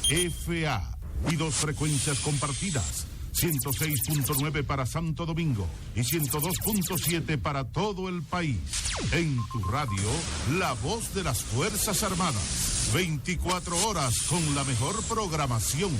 FA y 2 frecuencias compartidas. 106.9 para Santo Domingo y 102.7 para todo el país. En tu radio, la voz de las Fuerzas Armadas. 24 horas con la mejor programación.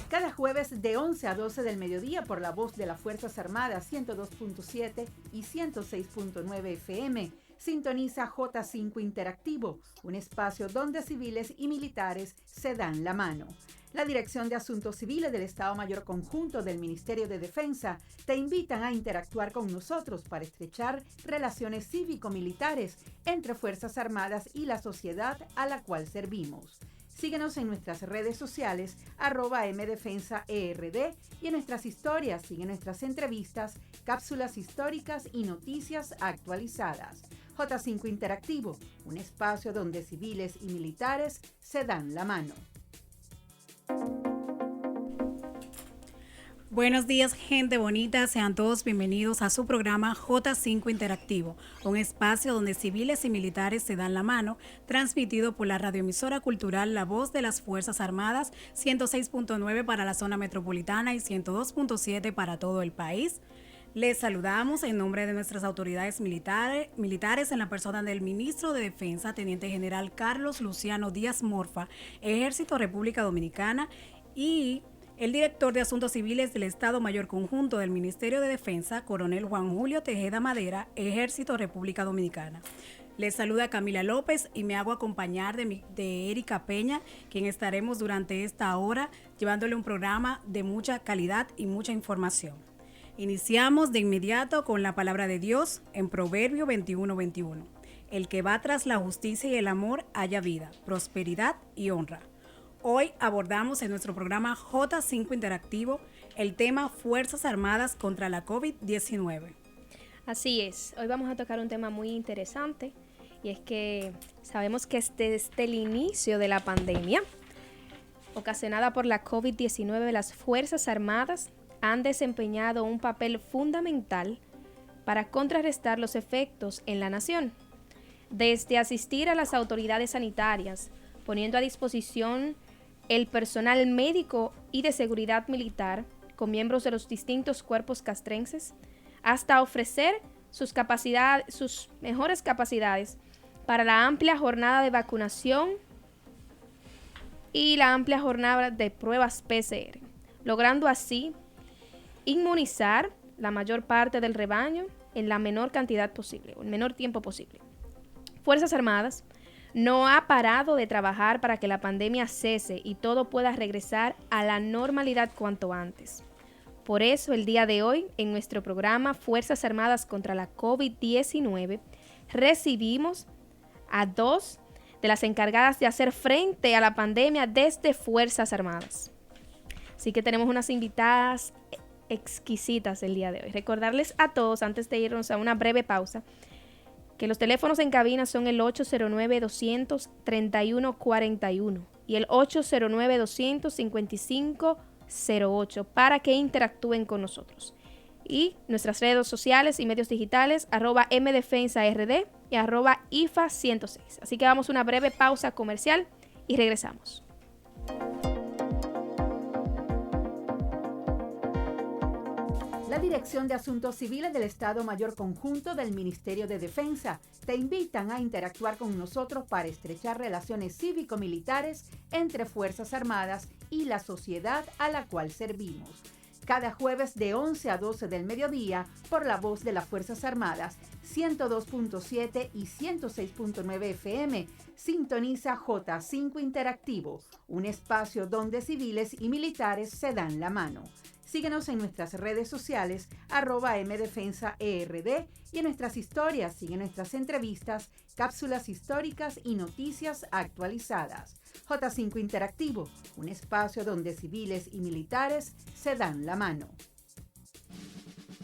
Cada jueves de 11 a 12 del mediodía por la voz de las Fuerzas Armadas 102.7 y 106.9 FM. Sintoniza J5 Interactivo, un espacio donde civiles y militares se dan la mano. La Dirección de Asuntos Civiles del Estado Mayor Conjunto del Ministerio de Defensa te invitan a interactuar con nosotros para estrechar relaciones cívico-militares entre Fuerzas Armadas y la sociedad a la cual servimos. Síguenos en nuestras redes sociales, @mdefensaerd, y en nuestras historias, sigue nuestras entrevistas, cápsulas históricas y noticias actualizadas. J5 Interactivo, un espacio donde civiles y militares se dan la mano. Buenos días, gente bonita. Sean todos bienvenidos a su programa J5 Interactivo, un espacio donde civiles y militares se dan la mano, transmitido por la radioemisora cultural La Voz de las Fuerzas Armadas, 106.9 para la zona metropolitana y 102.7 para todo el país. Les saludamos en nombre de nuestras autoridades militares en la persona del Ministro de Defensa, Teniente General Carlos Luciano Díaz Morfa, Ejército República Dominicana, y el Director de Asuntos Civiles del Estado Mayor Conjunto del Ministerio de Defensa, Coronel Juan Julio Tejeda Madera, Ejército República Dominicana. Les saluda Camila López y me hago acompañar de Erika Peña, quien estaremos durante esta hora llevándole un programa de mucha calidad y mucha información. Iniciamos de inmediato con la palabra de Dios en Proverbio 21:21. El que va tras la justicia y el amor halla vida, prosperidad y honra. Hoy abordamos en nuestro programa J5 Interactivo el tema Fuerzas Armadas contra la COVID-19. Así es, hoy vamos a tocar un tema muy interesante y es que sabemos que desde el inicio de la pandemia ocasionada por la COVID-19, las Fuerzas Armadas han desempeñado un papel fundamental para contrarrestar los efectos en la nación, desde asistir a las autoridades sanitarias, poniendo a disposición el personal médico y de seguridad militar con miembros de los distintos cuerpos castrenses, hasta ofrecer sus mejores capacidades para la amplia jornada de vacunación y la amplia jornada de pruebas PCR, logrando así inmunizar la mayor parte del rebaño en la menor cantidad posible, o el menor tiempo posible. Fuerzas Armadas no ha parado de trabajar para que la pandemia cese y todo pueda regresar a la normalidad cuanto antes. Por eso, el día de hoy, en nuestro programa Fuerzas Armadas contra la COVID-19, recibimos a 2 de las encargadas de hacer frente a la pandemia desde Fuerzas Armadas. Así que tenemos unas invitadas exquisitas el día de hoy. Recordarles a todos, antes de irnos a una breve pausa, que los teléfonos en cabina son el 809-200-3141 y el 809-255-08 para que interactúen con nosotros. Y nuestras redes sociales y medios digitales, @mdefensaRD y @IFA106. Así que vamos a una breve pausa comercial y regresamos. La Dirección de Asuntos Civiles del Estado Mayor Conjunto del Ministerio de Defensa te invitan a interactuar con nosotros para estrechar relaciones cívico-militares entre Fuerzas Armadas y la sociedad a la cual servimos. Cada jueves de 11 a 12 del mediodía por la voz de las Fuerzas Armadas, 102.7 y 106.9 FM. Sintoniza J5 Interactivo, un espacio donde civiles y militares se dan la mano. Síguenos en nuestras redes sociales, @mdefensaerd, y en nuestras historias, sigue nuestras entrevistas, cápsulas históricas y noticias actualizadas. J5 Interactivo, un espacio donde civiles y militares se dan la mano.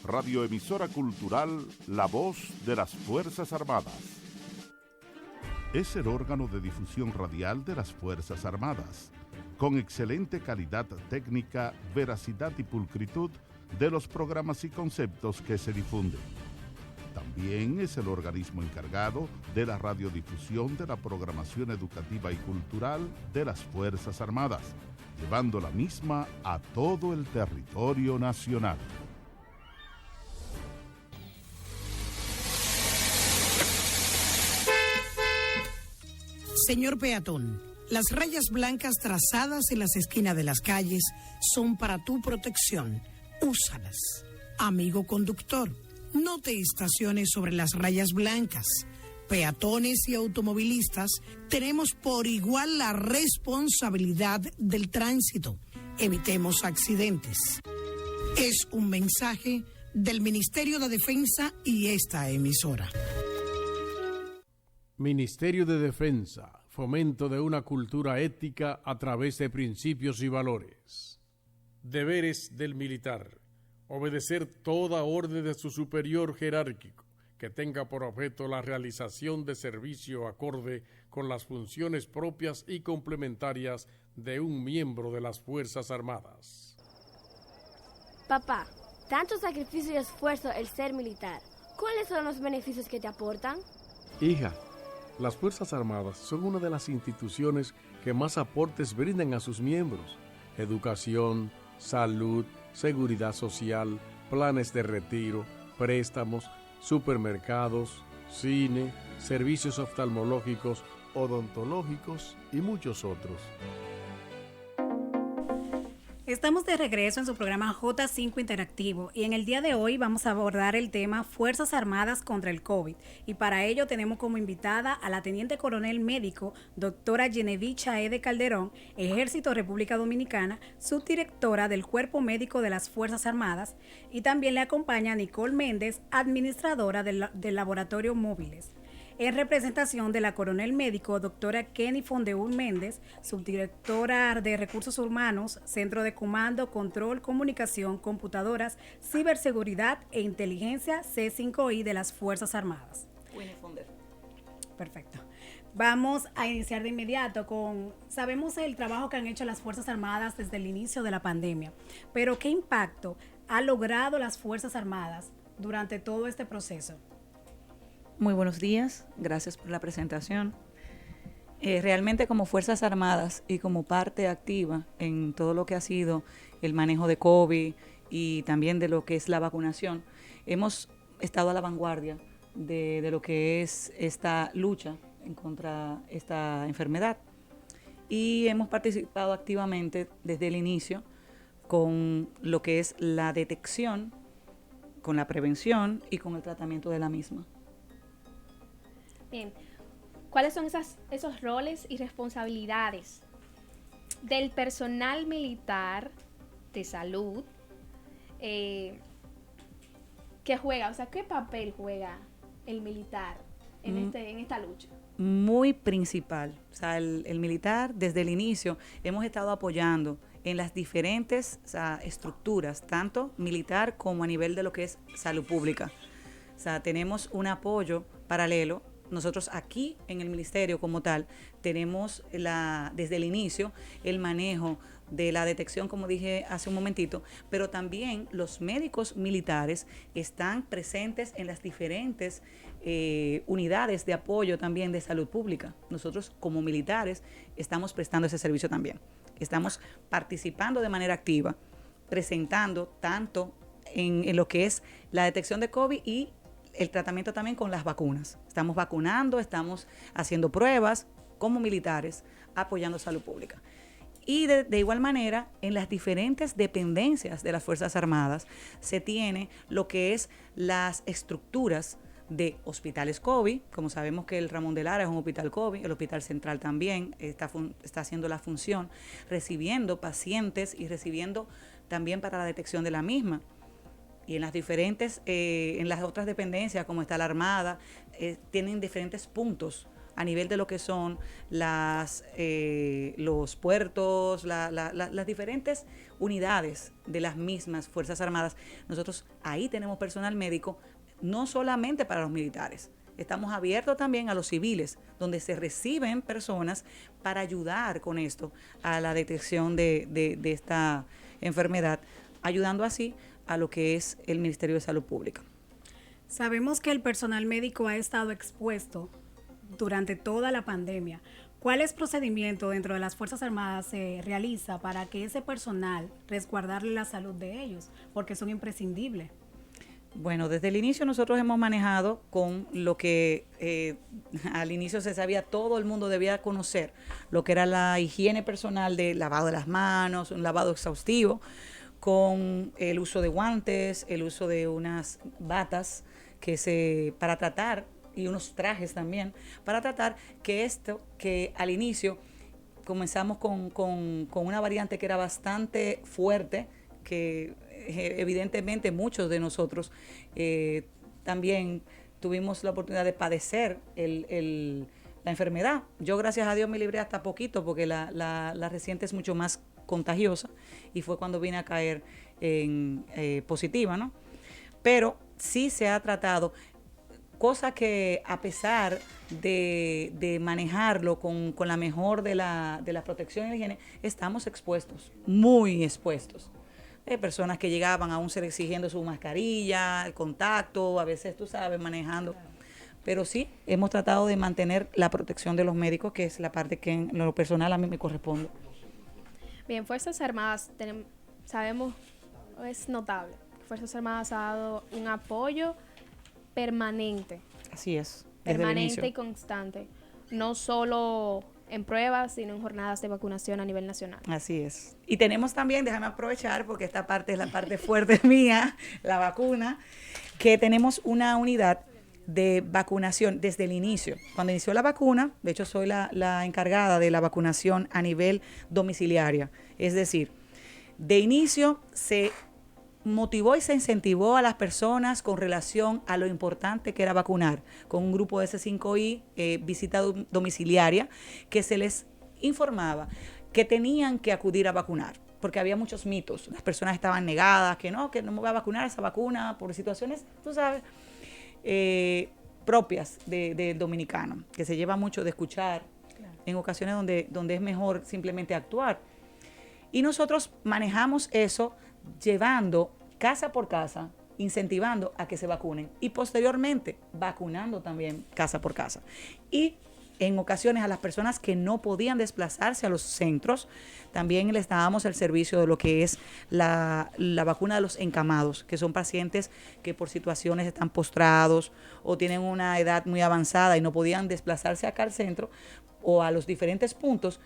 Radioemisora Cultural La Voz de las Fuerzas Armadas. Es el órgano de difusión radial de las Fuerzas Armadas, con excelente calidad técnica, veracidad y pulcritud de los programas y conceptos que se difunden. También es el organismo encargado de la radiodifusión de la programación educativa y cultural de las Fuerzas Armadas, llevando la misma a todo el territorio nacional. Señor peatón, las rayas blancas trazadas en las esquinas de las calles son para tu protección. Úsalas. Amigo conductor, no te estaciones sobre las rayas blancas. Peatones y automovilistas tenemos por igual la responsabilidad del tránsito. Evitemos accidentes. Es un mensaje del Ministerio de Defensa y esta emisora. Ministerio de Defensa, fomento de una cultura ética a través de principios y valores. Deberes del militar: obedecer toda orden de su superior jerárquico que tenga por objeto la realización de servicio acorde con las funciones propias y complementarias de un miembro de las Fuerzas Armadas. Papá, tanto sacrificio y esfuerzo el ser militar. ¿Cuáles son los beneficios que te aportan? Hija, las Fuerzas Armadas son una de las instituciones que más aportes brindan a sus miembros. Educación, salud, seguridad social, planes de retiro, préstamos, supermercados, cine, servicios oftalmológicos, odontológicos y muchos otros. Estamos de regreso en su programa J5 Interactivo y en el día de hoy vamos a abordar el tema Fuerzas Armadas contra el COVID, y para ello tenemos como invitada a la Teniente Coronel Médico doctora Genevieve Chaede Calderón, Ejército República Dominicana, subdirectora del Cuerpo Médico de las Fuerzas Armadas, y también le acompaña Nicole Méndez, administradora del Laboratorio Móviles. En representación de la Coronel Médico doctora Kenny Fondeul Méndez, subdirectora de Recursos Humanos, Centro de Comando, Control, Comunicación, Computadoras, Ciberseguridad e Inteligencia C5I de las Fuerzas Armadas. Perfecto. Vamos a iniciar de inmediato sabemos el trabajo que han hecho las Fuerzas Armadas desde el inicio de la pandemia, pero ¿qué impacto ha logrado las Fuerzas Armadas durante todo este proceso? Muy buenos días, gracias por la presentación. Realmente como Fuerzas Armadas y como parte activa en todo lo que ha sido el manejo de COVID y también de lo que es la vacunación, hemos estado a la vanguardia de lo que es esta lucha en contra esta enfermedad, y hemos participado activamente desde el inicio con lo que es la detección, con la prevención y con el tratamiento de la misma. Bien, ¿cuáles son esos roles y responsabilidades del personal militar de salud que juega? O sea, ¿qué papel juega el militar en esta lucha? Muy principal. O sea, el militar, desde el inicio, hemos estado apoyando en las diferentes estructuras, tanto militar como a nivel de lo que es salud pública. O sea, tenemos un apoyo paralelo. Nosotros aquí en el ministerio como tal tenemos desde el inicio el manejo de la detección, como dije hace un momentito, pero también los médicos militares están presentes en las diferentes unidades de apoyo también de salud pública. Nosotros como militares estamos prestando ese servicio también. Estamos participando de manera activa, presentando tanto en lo que es la detección de COVID y el tratamiento también con las vacunas. Estamos vacunando, estamos haciendo pruebas como militares, apoyando salud pública. Y de igual manera, en las diferentes dependencias de las Fuerzas Armadas se tiene lo que es las estructuras de hospitales COVID. Como sabemos que el Ramón de Lara es un hospital COVID, el Hospital Central también está haciendo la función, recibiendo pacientes y recibiendo también para la detección de la misma. Y en las diferentes, en las otras dependencias, como está la Armada, tienen diferentes puntos a nivel de lo que son los puertos, las diferentes unidades de las mismas Fuerzas Armadas. Nosotros ahí tenemos personal médico, no solamente para los militares. Estamos abiertos también a los civiles, donde se reciben personas para ayudar con esto, a la detección de esta enfermedad, ayudando así a lo que es el Ministerio de Salud Pública. Sabemos que el personal médico ha estado expuesto durante toda la pandemia. ¿Cuáles procedimientos dentro de las Fuerzas Armadas se realiza para que ese personal resguardarle la salud de ellos? Porque son imprescindibles. Bueno, desde el inicio nosotros hemos manejado con lo que al inicio se sabía, todo el mundo debía conocer, lo que era la higiene personal de lavado de las manos, un lavado exhaustivo, con el uso de guantes, el uso de unas batas para tratar, y unos trajes también, para tratar que al inicio comenzamos con una variante que era bastante fuerte, que evidentemente muchos de nosotros también tuvimos la oportunidad de padecer la enfermedad. Yo, gracias a Dios, me libré hasta poquito, porque la reciente es mucho más contagiosa, y fue cuando vine a caer en positiva, ¿no? Pero sí se ha tratado, cosa que a pesar de manejarlo con la mejor de la protección y la higiene, estamos expuestos, muy expuestos. Personas que llegaban aún ser exigiendo su mascarilla, el contacto, a veces, tú sabes, manejando. Pero sí, hemos tratado de mantener la protección de los médicos, que es la parte que en lo personal a mí me corresponde. Bien, Fuerzas Armadas, sabemos, es notable. Fuerzas Armadas ha dado un apoyo permanente. Así es. Permanente y constante. No solo en pruebas, sino en jornadas de vacunación a nivel nacional. Así es. Y tenemos también, déjame aprovechar, porque esta parte es la parte fuerte mía, la vacuna, que tenemos una unidad de vacunación desde el inicio. Cuando inició la vacuna, de hecho soy la encargada de la vacunación a nivel domiciliaria. Es decir, de inicio se motivó y se incentivó a las personas con relación a lo importante que era vacunar, con un grupo de C5I, visita domiciliaria, que se les informaba que tenían que acudir a vacunar, porque había muchos mitos. Las personas estaban negadas, que no me voy a vacunar esa vacuna por situaciones, tú sabes, propias del dominicano, que se lleva mucho de escuchar, claro, en ocasiones donde es mejor simplemente actuar. Y nosotros manejamos eso llevando casa por casa, incentivando a que se vacunen, y posteriormente vacunando también casa por casa. Y en ocasiones a las personas que no podían desplazarse a los centros, también les dábamos el servicio de lo que es la vacuna de los encamados, que son pacientes que por situaciones están postrados o tienen una edad muy avanzada y no podían desplazarse acá al centro o a los diferentes puntos.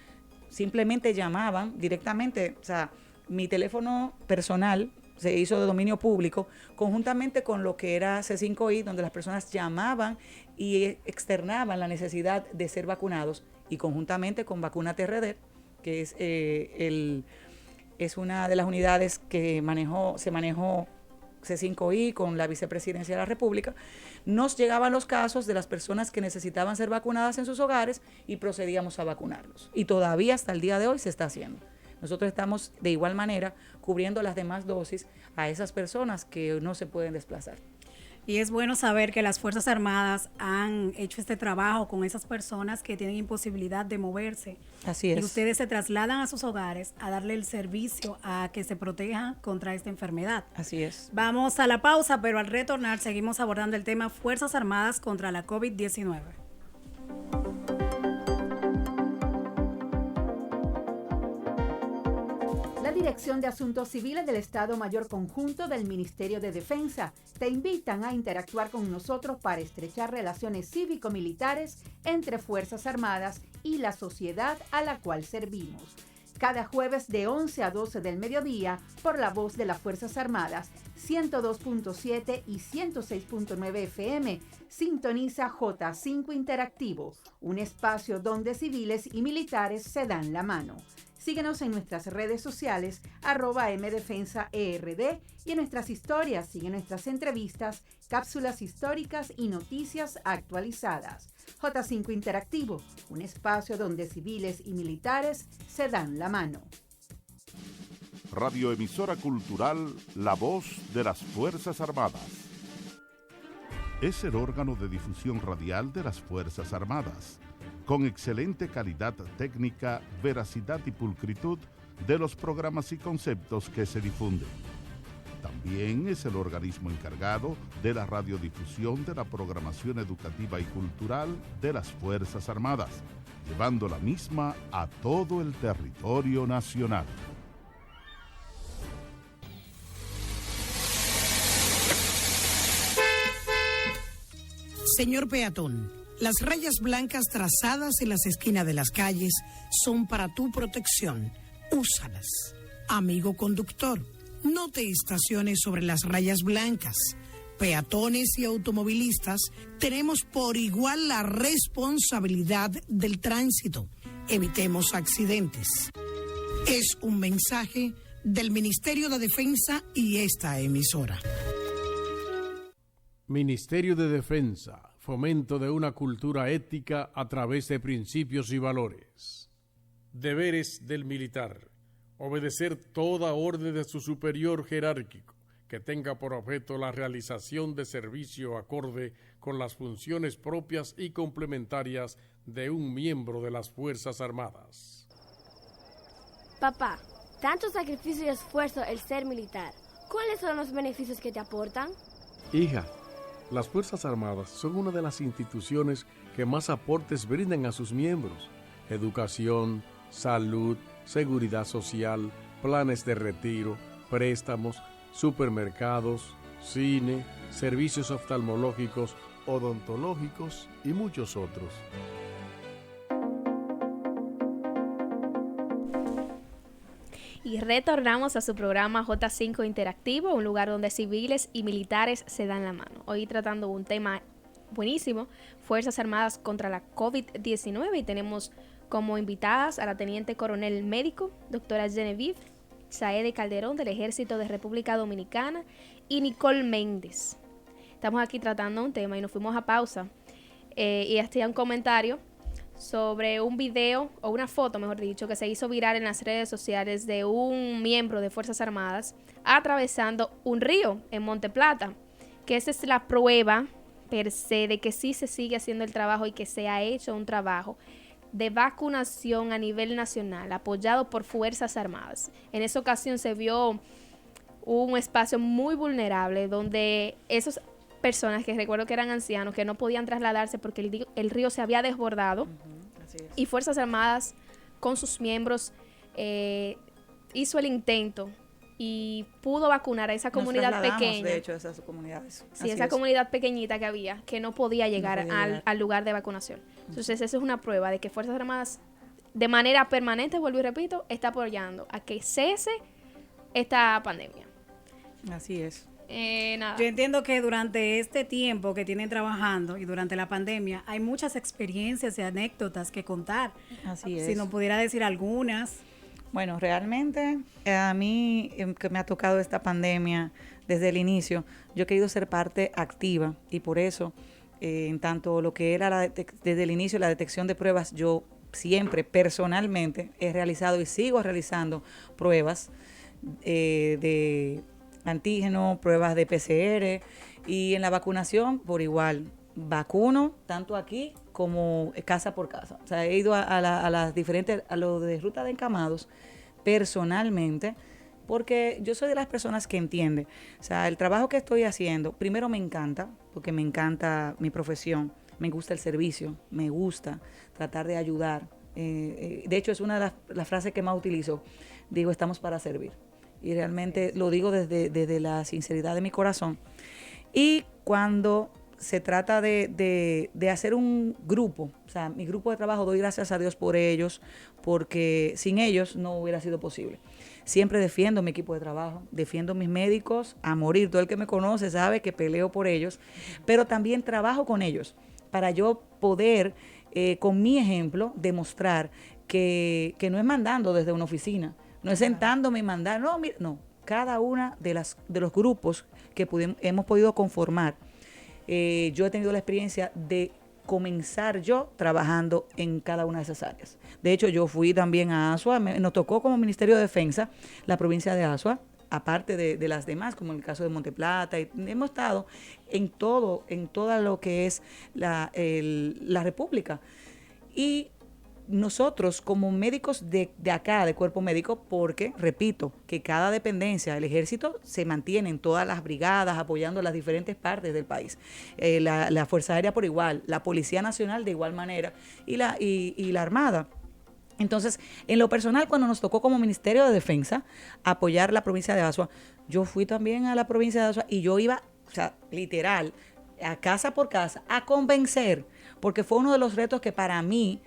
Simplemente llamaban directamente, o sea, mi teléfono personal se hizo de dominio público, conjuntamente con lo que era C5I, donde las personas llamaban y externaban la necesidad de ser vacunados, y conjuntamente con Vacuna TRD, que es una de las unidades que se manejó C5I con la Vicepresidencia de la República, nos llegaban los casos de las personas que necesitaban ser vacunadas en sus hogares y procedíamos a vacunarlos. Y todavía hasta el día de hoy se está haciendo. Nosotros estamos de igual manera cubriendo las demás dosis a esas personas que no se pueden desplazar. Y es bueno saber que las Fuerzas Armadas han hecho este trabajo con esas personas que tienen imposibilidad de moverse. Así es. Y ustedes se trasladan a sus hogares a darle el servicio a que se protejan contra esta enfermedad. Así es. Vamos a la pausa, pero al retornar seguimos abordando el tema Fuerzas Armadas contra la COVID-19. La Dirección de Asuntos Civiles del Estado Mayor Conjunto del Ministerio de Defensa te invitan a interactuar con nosotros para estrechar relaciones cívico-militares entre Fuerzas Armadas y la sociedad a la cual servimos. Cada jueves de 11 a 12 del mediodía por la voz de las Fuerzas Armadas, 102.7 y 106.9 FM, sintoniza J5 Interactivo, un espacio donde civiles y militares se dan la mano. Síguenos en nuestras redes sociales, @mdefensaerd, y en nuestras historias sigue nuestras entrevistas, cápsulas históricas y noticias actualizadas. J5 Interactivo, un espacio donde civiles y militares se dan la mano. Radioemisora Cultural La Voz de las Fuerzas Armadas. Es el órgano de difusión radial de las Fuerzas Armadas, con excelente calidad técnica, veracidad y pulcritud de los programas y conceptos que se difunden. También es el organismo encargado de la radiodifusión de la programación educativa y cultural de las Fuerzas Armadas, llevando la misma a todo el territorio nacional. Señor peatón, las rayas blancas trazadas en las esquinas de las calles son para tu protección. Úsalas. Amigo conductor, no te estaciones sobre las rayas blancas. Peatones y automovilistas tenemos por igual la responsabilidad del tránsito. Evitemos accidentes. Es un mensaje del Ministerio de Defensa y esta emisora. Ministerio de Defensa, fomento de una cultura ética a través de principios y valores. Deberes del militar: obedecer toda orden de su superior jerárquico que tenga por objeto la realización de servicio acorde con las funciones propias y complementarias de un miembro de las Fuerzas Armadas. Papá, tanto sacrificio y esfuerzo el ser militar. ¿Cuáles son los beneficios que te aportan? Hija, las Fuerzas Armadas son una de las instituciones que más aportes brindan a sus miembros. Educación, salud, seguridad social, planes de retiro, préstamos, supermercados, cine, servicios oftalmológicos, odontológicos y muchos otros. Y retornamos a su programa J5 Interactivo, un lugar donde civiles y militares se dan la mano. Hoy tratando un tema buenísimo, Fuerzas Armadas contra la COVID-19, y tenemos como invitadas a la Teniente Coronel Médico, doctora Genevieve Saede Calderón del Ejército de República Dominicana, y Nicole Méndez. Estamos aquí tratando un tema y nos fuimos a pausa y hacía un comentario sobre un video, o una foto mejor dicho, que se hizo viral en las redes sociales de un miembro de Fuerzas Armadas atravesando un río en Monte Plata, que esa es la prueba per se de que sí se sigue haciendo el trabajo y que se ha hecho un trabajo de vacunación a nivel nacional, apoyado por Fuerzas Armadas. En esa ocasión se vio un espacio muy vulnerable donde esas personas, que recuerdo que eran ancianos, que no podían trasladarse porque el río se había desbordado, así es. Y Fuerzas Armadas con sus miembros hizo el intento y pudo vacunar a esa comunidad pequeña. De hecho, esas comunidades. Sí, esa comunidad pequeñita que había, que no podía llegar al lugar de vacunación. Entonces, esa es una prueba de que Fuerzas Armadas, de manera permanente, vuelvo y repito, está apoyando a que cese esta pandemia. Así es. Nada. Yo entiendo que durante este tiempo que tienen trabajando y durante la pandemia hay muchas experiencias y anécdotas que contar. Así es. Si nos pudiera decir algunas. Bueno, realmente a mí que me ha tocado esta pandemia desde el inicio, yo he querido ser parte activa y por eso, en tanto lo que era desde el inicio la detección de pruebas, yo siempre personalmente he realizado y sigo realizando pruebas de antígeno, pruebas de PCR, y en la vacunación por igual. Vacuno tanto aquí como casa por casa. O sea, he ido a las diferentes, a lo de ruta de encamados personalmente, porque yo soy de las personas que entiende. O sea, el trabajo que estoy haciendo, primero me encanta, porque me encanta mi profesión, me gusta el servicio, me gusta tratar de ayudar. De hecho, es una de las frases que más utilizo. Digo, estamos para servir. Y realmente lo digo desde la sinceridad de mi corazón. Y cuando se trata de hacer un grupo, o sea, mi grupo de trabajo, doy gracias a Dios por ellos, porque sin ellos no hubiera sido posible. Siempre defiendo mi equipo de trabajo, defiendo mis médicos a morir. Todo el que me conoce sabe que peleo por ellos, pero también trabajo con ellos para yo poder, con mi ejemplo, demostrar que no es mandando desde una oficina, no es sentándome y mandar, no, cada una de los grupos que hemos podido conformar. Yo he tenido la experiencia de comenzar yo trabajando en cada una de esas áreas. De hecho, yo fui también a Asua, nos tocó como Ministerio de Defensa la provincia de Asua, aparte de las demás, como en el caso de Monte Plata, y hemos estado en todo lo que es la República. Y nosotros como médicos de acá, de cuerpo médico, porque, repito, que cada dependencia del ejército se mantiene en todas las brigadas apoyando las diferentes partes del país. La Fuerza Aérea por igual, la Policía Nacional de igual manera y la Armada. Entonces, en lo personal, cuando nos tocó como Ministerio de Defensa apoyar la provincia de Azua, yo fui también a la provincia de Azua y yo iba, o sea, literal, a casa por casa, a convencer, porque fue uno de los retos que para mí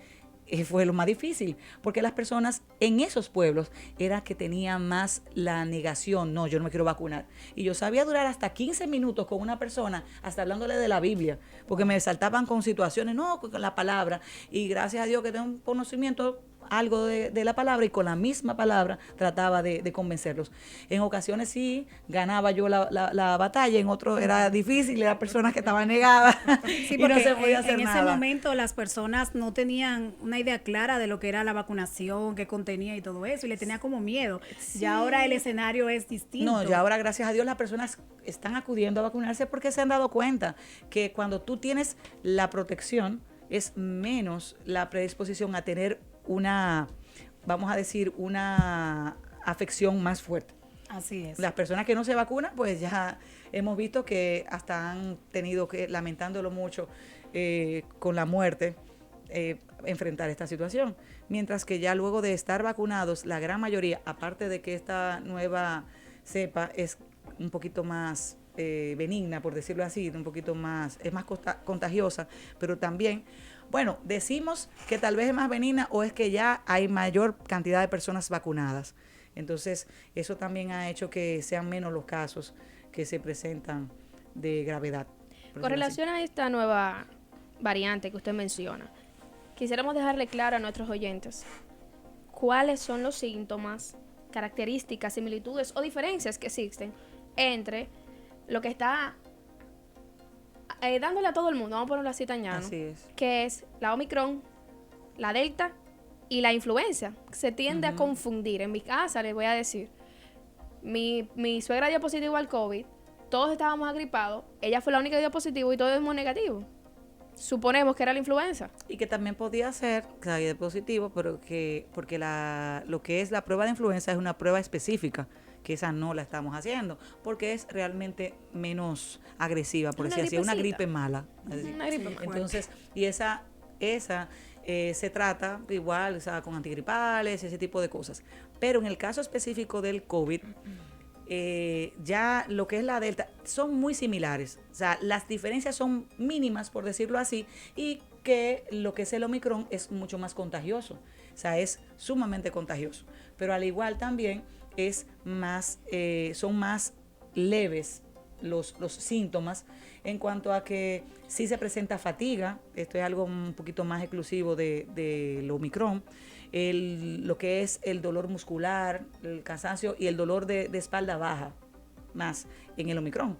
fue lo más difícil, porque las personas en esos pueblos era que tenían más la negación, no, yo no me quiero vacunar. Y yo sabía durar hasta 15 minutos con una persona, hasta hablándole de la Biblia, porque me saltaban con situaciones, no, con la palabra, y gracias a Dios que tengo un conocimiento algo de la palabra, y con la misma palabra trataba de convencerlos. En ocasiones sí ganaba yo la batalla, en otros era difícil, eran personas que estaban negadas sí, y no se podía hacer en nada. ese momento las personas no tenían una idea clara de lo que era la vacunación, qué contenía y todo eso, y le tenía como miedo. Sí. Ya ahora el escenario es distinto. No, ya ahora gracias a Dios las personas están acudiendo a vacunarse porque se han dado cuenta que cuando tú tienes la protección es menos la predisposición a tener una, vamos a decir, una afección más fuerte. Así es. Las personas que no se vacunan, pues ya hemos visto que hasta han tenido que, lamentándolo mucho, con la muerte, enfrentar esta situación. Mientras que ya luego de estar vacunados, la gran mayoría, aparte de que esta nueva cepa es un poquito más benigna, por decirlo así, un poquito más, es más contagiosa, pero también, bueno, decimos que tal vez es más benigna o es que ya hay mayor cantidad de personas vacunadas. Entonces, eso también ha hecho que sean menos los casos que se presentan de gravedad. Con relación a esta nueva variante que usted menciona, quisiéramos dejarle claro a nuestros oyentes cuáles son los síntomas, características, similitudes o diferencias que existen entre lo que está dándole a todo el mundo, vamos a ponerlo así tan llano, que es la Omicron, la Delta y la influenza. Se tiende a confundir. En mi casa, les voy a decir, mi suegra dio positivo al COVID, todos estábamos agripados, ella fue la única que dio positivo y todos dimos negativo. Suponemos que era la influenza. Y que también podía ser, que dio positivo, pero porque lo que es la prueba de influenza es una prueba específica, que esa no la estamos haciendo, porque es realmente menos agresiva, por decir así, es una gripe mala. Una gripe mala. Entonces, y esa se trata igual, o sea, con antigripales, ese tipo de cosas. Pero en el caso específico del COVID, ya lo que es la Delta, son muy similares. O sea, las diferencias son mínimas, por decirlo así, y que lo que es el Omicron es mucho más contagioso. O sea, es sumamente contagioso. Pero al igual también es más, son más leves los síntomas, en cuanto a que sí se presenta fatiga. Esto es algo un poquito más exclusivo del Omicron. Lo que es el dolor muscular, el cansancio y el dolor de espalda baja, más en el Omicron,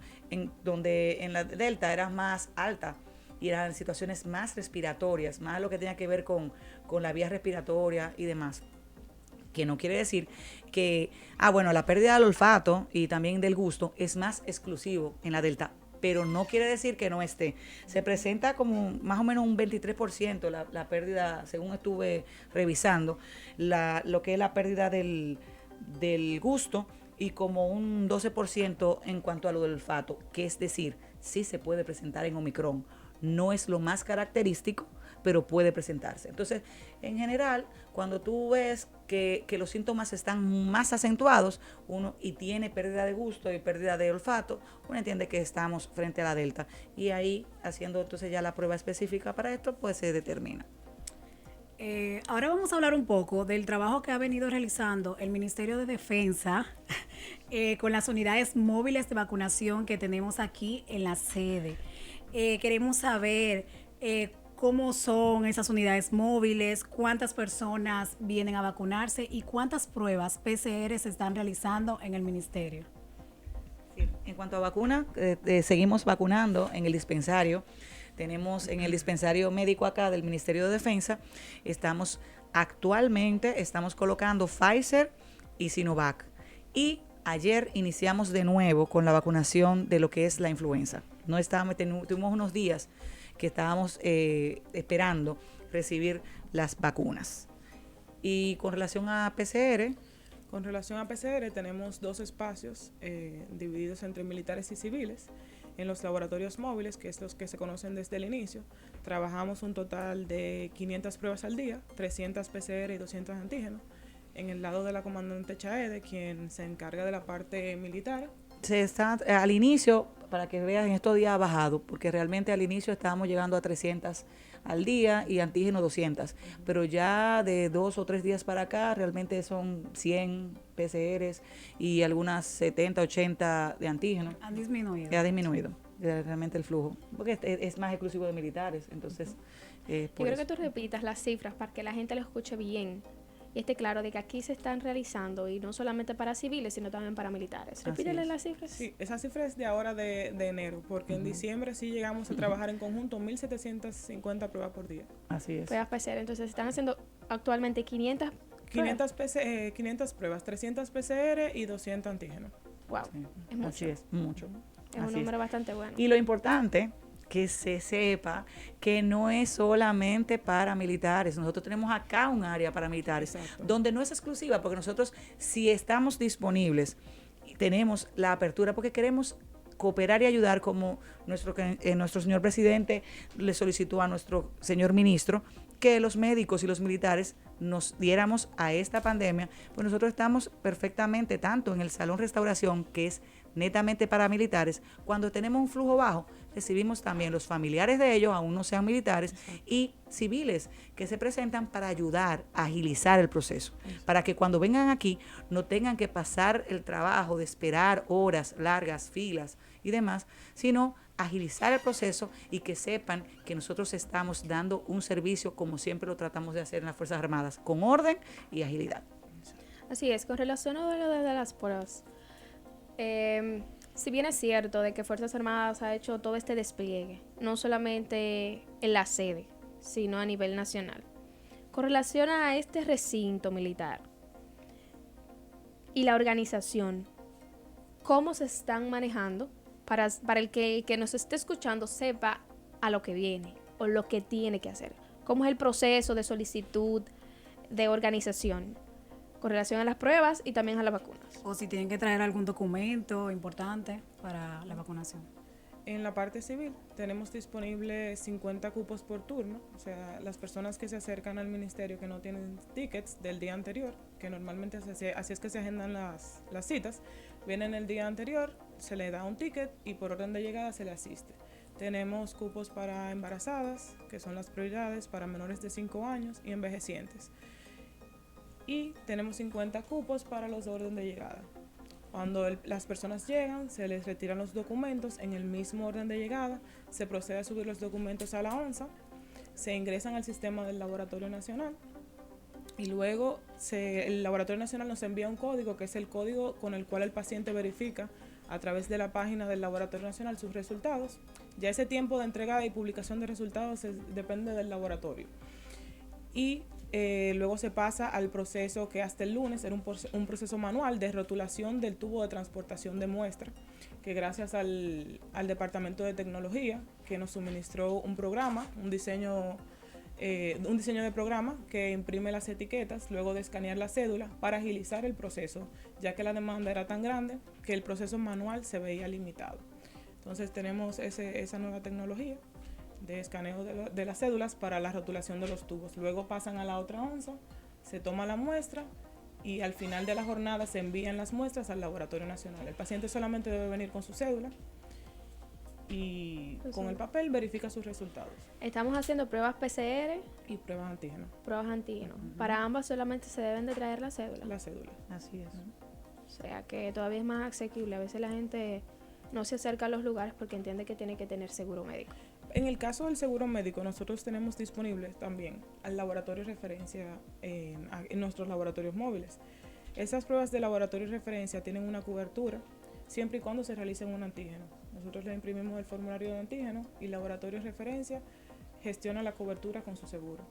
donde en la Delta era más alta y eran situaciones más respiratorias, más lo que tenía que ver con la vía respiratoria y demás. Que no quiere decir que, la pérdida del olfato y también del gusto es más exclusivo en la Delta, pero no quiere decir que no esté. Se presenta como más o menos un 23% la pérdida, según estuve revisando, lo que es la pérdida del gusto, y como un 12% en cuanto a lo del olfato, que es decir, sí se puede presentar en Omicron. No es lo más característico, pero puede presentarse. Entonces, en general, cuando tú ves que los síntomas están más acentuados, y tiene pérdida de gusto y pérdida de olfato, uno entiende que estamos frente a la Delta. Y ahí, haciendo entonces ya la prueba específica para esto, pues se determina. Ahora vamos a hablar un poco del trabajo que ha venido realizando el Ministerio de Defensa con las unidades móviles de vacunación que tenemos aquí en la sede. Queremos saber cómo son esas unidades móviles, cuántas personas vienen a vacunarse y cuántas pruebas PCR se están realizando en el ministerio. Sí, en cuanto a vacuna, seguimos vacunando en el dispensario. Tenemos en el dispensario médico acá del Ministerio de Defensa, actualmente estamos colocando Pfizer y Sinovac. Y ayer iniciamos de nuevo con la vacunación de lo que es la influenza. Tuvimos unos días que estábamos esperando recibir las vacunas. Y con relación a PCR, con relación a PCR, tenemos 2 espacios divididos entre militares y civiles. En los laboratorios móviles, que es los que se conocen desde el inicio, trabajamos un total de 500 pruebas al día, 300 PCR y 200 antígenos. En el lado de la comandante Chaede, quien se encarga de la parte militar. Se está al inicio, para que veas, en estos días ha bajado, porque realmente al inicio estábamos llegando a 300 al día y antígeno 200, pero ya de 2 o 3 días para acá realmente son 100 PCRs y algunas 70, 80 de antígeno. Ha disminuido. Ha disminuido realmente el flujo, porque es más exclusivo de militares, entonces... Yo creo que tú repitas las cifras para que la gente lo escuche bien y esté claro de que aquí se están realizando, y no solamente para civiles, sino también para militares. Repítele las cifras. Sí, esa cifra es de ahora de enero, porque en diciembre sí llegamos a trabajar en conjunto 1.750 pruebas por día. Así es. Pruebas PCR, entonces están haciendo actualmente 500 pruebas, 300 PCR y 200 antígenos. Wow, Sí, es mucho. así es, mucho. Es un Así número bastante bueno. Y lo importante, que se sepa que no es solamente para militares. Nosotros tenemos acá un área para militares, donde no es exclusiva, porque nosotros, si estamos disponibles, tenemos la apertura porque queremos cooperar y ayudar, como nuestro señor presidente le solicitó a nuestro señor ministro, que los médicos y los militares nos diéramos a esta pandemia. Pues nosotros estamos perfectamente, tanto en el salón restauración, que es netamente para militares, cuando tenemos un flujo bajo, recibimos también los familiares de ellos, aún no sean militares, y civiles que se presentan para ayudar a agilizar el proceso, para que cuando vengan aquí no tengan que pasar el trabajo de esperar horas, largas filas y demás, sino agilizar el proceso y que sepan que nosotros estamos dando un servicio como siempre lo tratamos de hacer en las Fuerzas Armadas, con orden y agilidad. Así es, con relación a lo de las pruebas, si bien es cierto de que Fuerzas Armadas ha hecho todo este despliegue, no solamente en la sede, sino a nivel nacional, con relación a este recinto militar y la organización, ¿cómo se están manejando para el que nos esté escuchando sepa a lo que viene o lo que tiene que hacer? ¿Cómo es el proceso de solicitud, de organización con relación a las pruebas y también a las vacunas? O si tienen que traer algún documento importante para la vacunación. En la parte civil tenemos disponibles 50 cupos por turno, o sea, las personas que se acercan al ministerio que no tienen tickets del día anterior, que normalmente así es que se agendan las citas, vienen el día anterior, se le da un ticket y por orden de llegada se le asiste. Tenemos cupos para embarazadas, que son las prioridades, para menores de 5 años y envejecientes. Y tenemos 50 cupos para los de orden de llegada. Cuando las personas llegan, se les retiran los documentos en el mismo orden de llegada, se procede a subir los documentos a la ONSA, se ingresan al sistema del Laboratorio Nacional y luego el Laboratorio Nacional nos envía un código, que es el código con el cual el paciente verifica a través de la página del Laboratorio Nacional sus resultados. Ya ese tiempo de entrega y publicación de resultados depende del laboratorio. Y luego se pasa al proceso que hasta el lunes era un proceso manual de rotulación del tubo de transportación de muestra, que gracias al Departamento de Tecnología, que nos suministró un programa, un diseño de programa que imprime las etiquetas luego de escanear la cédula para agilizar el proceso, ya que la demanda era tan grande que el proceso manual se veía limitado. Entonces tenemos esa nueva tecnología de escaneo de las cédulas para la rotulación de los tubos. Luego pasan a la otra onza, se toma la muestra y al final de la jornada se envían las muestras al Laboratorio Nacional. El paciente solamente debe venir con su cédula y con el papel verifica sus resultados. Estamos haciendo pruebas PCR y pruebas antígenos. Para ambas solamente se deben de traer la cédula. La cédula. Así es. O sea que todavía es más asequible. A veces la gente no se acerca a los lugares porque entiende que tiene que tener seguro médico. En el caso del seguro médico, nosotros tenemos disponible también al laboratorio de referencia en nuestros laboratorios móviles. Esas pruebas de laboratorio de referencia tienen una cobertura siempre y cuando se realicen un antígeno. Nosotros le imprimimos el formulario de antígeno y el laboratorio de referencia gestiona la cobertura con su seguro,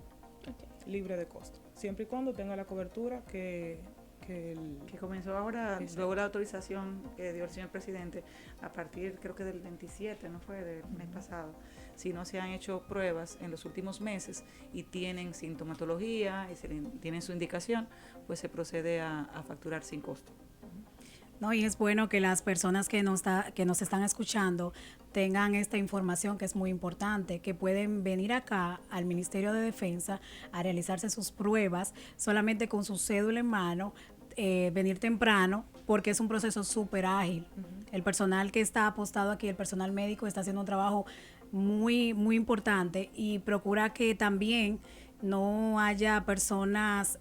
libre de costo, siempre y cuando tenga la cobertura que que comenzó ahora, Exacto. luego la autorización que dio el señor presidente, a partir creo que del 27, no fue del mes pasado, si no se han hecho pruebas en los últimos meses y tienen sintomatología y tienen su indicación, pues se procede a facturar sin costo. No, y es bueno que las personas que nos están escuchando tengan esta información que es muy importante, que pueden venir acá al Ministerio de Defensa a realizarse sus pruebas solamente con su cédula en mano, venir temprano, porque es un proceso súper ágil. El personal que está apostado aquí, el personal médico, está haciendo un trabajo muy, muy importante y procura que también no haya personas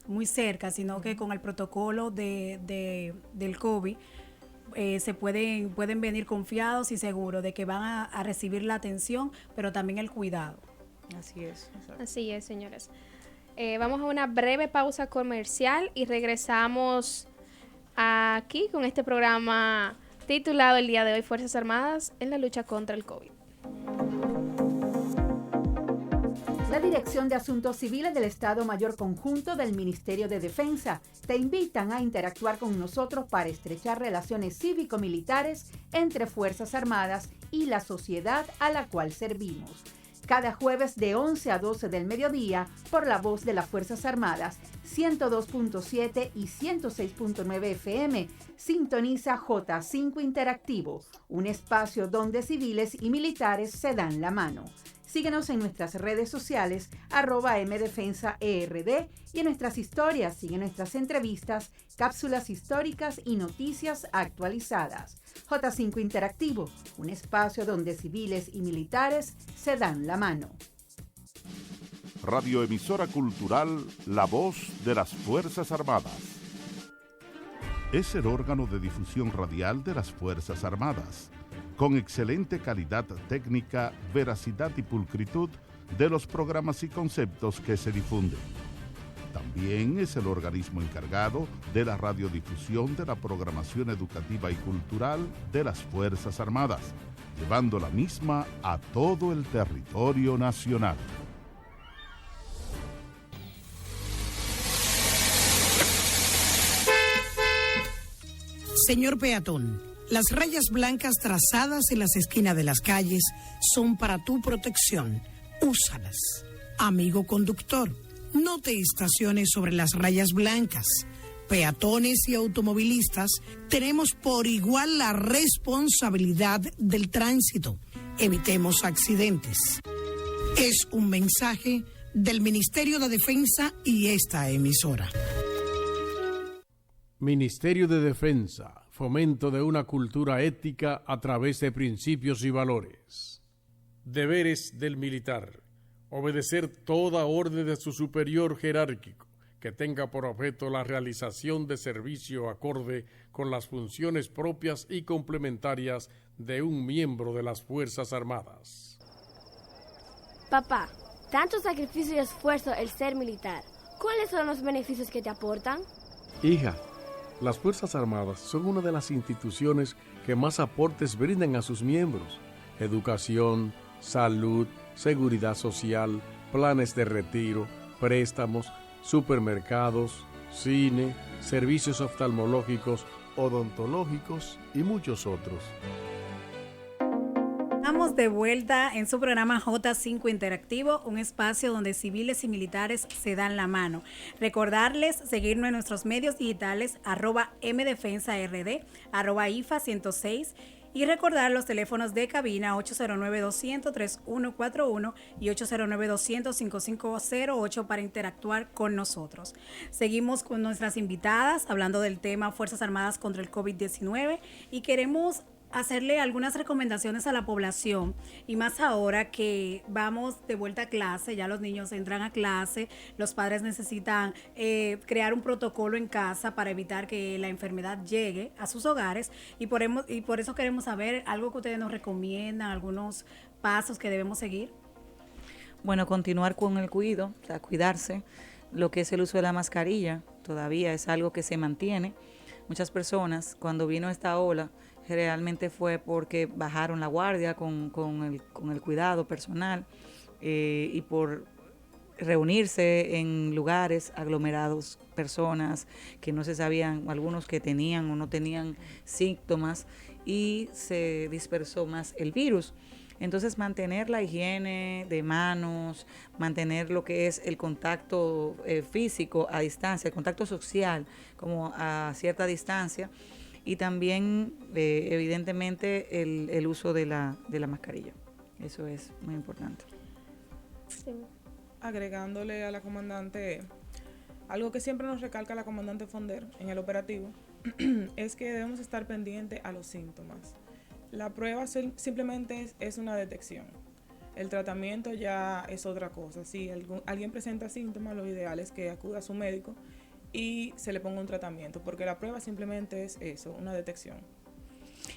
muy cerca, sino que con el protocolo del COVID se pueden venir confiados y seguros de que van a recibir la atención, pero también el cuidado. Así es. Exacto. Así es, señores. Vamos a una breve pausa comercial y regresamos aquí con este programa titulado el día de hoy, Fuerzas Armadas en la lucha contra el COVID. La Dirección de Asuntos Civiles del Estado Mayor Conjunto del Ministerio de Defensa te invitan a interactuar con nosotros para estrechar relaciones cívico-militares entre Fuerzas Armadas y la sociedad a la cual servimos. Cada jueves de 11 a 12 del mediodía por la voz de las Fuerzas Armadas, 102.7 y 106.9 FM, sintoniza J5 Interactivo, un espacio donde civiles y militares se dan la mano. Síguenos en nuestras redes sociales, @mdefensaerd, y en nuestras historias, sigue nuestras entrevistas, cápsulas históricas y noticias actualizadas. J5 Interactivo, un espacio donde civiles y militares se dan la mano. Radioemisora Cultural La Voz de las Fuerzas Armadas. Es el órgano de difusión radial de las Fuerzas Armadas, con excelente calidad técnica, veracidad y pulcritud de los programas y conceptos que se difunden. También es el organismo encargado de la radiodifusión de la programación educativa y cultural de las Fuerzas Armadas, llevando la misma a todo el territorio nacional. Señor peatón, las rayas blancas trazadas en las esquinas de las calles son para tu protección. Úsalas. Amigo conductor, no te estaciones sobre las rayas blancas. Peatones y automovilistas tenemos por igual la responsabilidad del tránsito. Evitemos accidentes. Es un mensaje del Ministerio de Defensa y esta emisora. Ministerio de Defensa, fomento de una cultura ética a través de principios y valores. Deberes del militar: obedecer toda orden de su superior jerárquico que tenga por objeto la realización de servicio acorde con las funciones propias y complementarias de un miembro de las Fuerzas Armadas. Papá, tanto sacrificio y esfuerzo el ser militar. ¿Cuáles son los beneficios que te aportan? Hija, las Fuerzas Armadas son una de las instituciones que más aportes brindan a sus miembros: educación, salud, seguridad social, planes de retiro, préstamos, supermercados, cine, servicios oftalmológicos, odontológicos y muchos otros. Estamos de vuelta en su programa J5 Interactivo, un espacio donde civiles y militares se dan la mano. Recordarles seguirnos en nuestros medios digitales @mdefensaRD, @IFA106, y recordar los teléfonos de cabina 809-200-3141 y 809-200-5508 para interactuar con nosotros. Seguimos con nuestras invitadas hablando del tema Fuerzas Armadas contra el COVID-19 y queremos hacerle algunas recomendaciones a la población, y más ahora que vamos de vuelta a clase, ya los niños entran a clase, los padres necesitan crear un protocolo en casa para evitar que la enfermedad llegue a sus hogares, y por eso queremos saber algo que ustedes nos recomiendan, algunos pasos que debemos seguir. Bueno, continuar con el cuidado, o sea, cuidarse. Lo que es el uso de la mascarilla todavía es algo que se mantiene. Muchas personas, cuando vino esta ola, realmente fue porque bajaron la guardia con el cuidado personal y por reunirse en lugares aglomerados, personas que no se sabían, algunos que tenían o no tenían síntomas, y se dispersó más el virus. Entonces, mantener la higiene de manos, mantener lo que es el contacto físico a distancia, el contacto social como a cierta distancia, y también evidentemente el uso de la mascarilla. Eso es muy importante. Sí. Agregándole a la comandante, algo que siempre nos recalca la comandante Fonder en el operativo, es que debemos estar pendientes a los síntomas. La prueba simplemente es una detección. El tratamiento ya es otra cosa. Si alguien presenta síntomas, lo ideal es que acuda a su médico y se le ponga un tratamiento, porque la prueba simplemente es eso, una detección.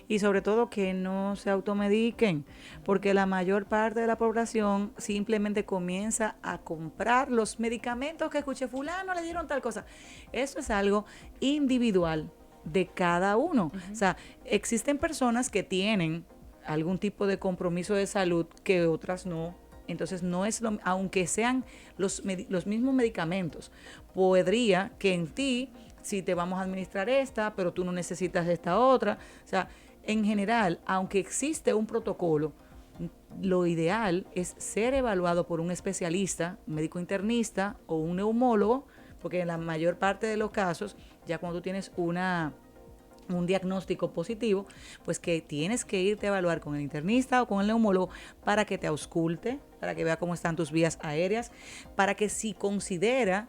Y sobre todo que no se automediquen, porque la mayor parte de la población simplemente comienza a comprar los medicamentos que escuché, fulano le dieron tal cosa. Eso es algo individual de cada uno. O sea, existen personas que tienen algún tipo de compromiso de salud que otras no. Entonces, no es aunque sean los mismos medicamentos, podría que en ti, si te vamos a administrar esta, pero tú no necesitas esta otra. O sea, en general, aunque existe un protocolo, lo ideal es ser evaluado por un especialista, un médico internista o un neumólogo, porque en la mayor parte de los casos, ya cuando tú tienes un diagnóstico positivo, pues que tienes que irte a evaluar con el internista o con el neumólogo para que te ausculte, para que vea cómo están tus vías aéreas, para que si considera